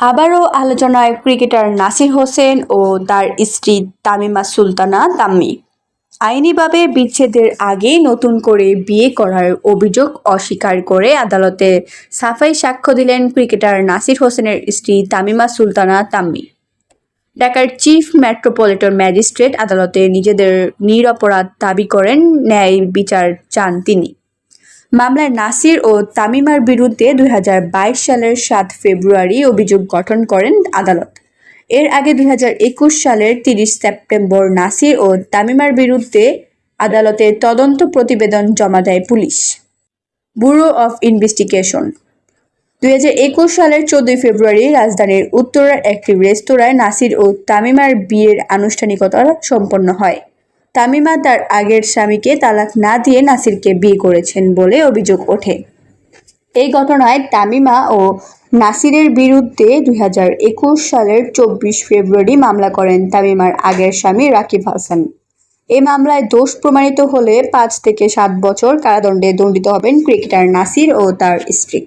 আবারও আলোচনায় ক্রিকেটার নাসির হোসেন ও তার স্ত্রী তামিমা সুলতানা তাম্মি। আইনিভাবে বিচ্ছেদের আগেই নতুন করে বিয়ে করার অভিযোগ অস্বীকার করে আদালতে সাফাই সাক্ষ্য দিলেন ক্রিকেটার নাসির হোসেনের স্ত্রী তামিমা সুলতানা তাম্মি। ঢাকার চিফ মেট্রোপলিটন ম্যাজিস্ট্রেট আদালতে নিজেদের নিরপরাধ দাবি করেন, ন্যায় বিচার চান তিনি। মামলায় নাসির ও তামিমার বিরুদ্ধে 2022 সালের 7 ফেব্রুয়ারি অভিযোগ গঠন করেন আদালত। এর আগে 2021 সালের 30 সেপ্টেম্বর নাসির ও তামিমার বিরুদ্ধে আদালতে তদন্ত প্রতিবেদন জমা দেয় পুলিশ। ব্যুরো অফ ইনভেস্টিগেশন 2021 সালের 14 ফেব্রুয়ারি রাজধানীর উত্তরার একটি রেস্তোরাঁয় নাসির ও তামিমার বিয়ের আনুষ্ঠানিকতা সম্পন্ন হয়। তামিমা তার আগের স্বামীকে তালাক না দিয়ে নাসিরকে বিয়ে করেছেন বলে অভিযোগ ওঠে। এই ঘটনায় তামিমা ও নাসিরের বিরুদ্ধে 2021 সালের 24 ফেব্রুয়ারি মামলা করেন তামিমার আগের স্বামী রাকিব হাসান। এই মামলায় দোষ প্রমাণিত হলে 5 থেকে 7 বছর কারাদণ্ডে দণ্ডিত হবেন ক্রিকেটার নাসির ও তার স্ত্রী।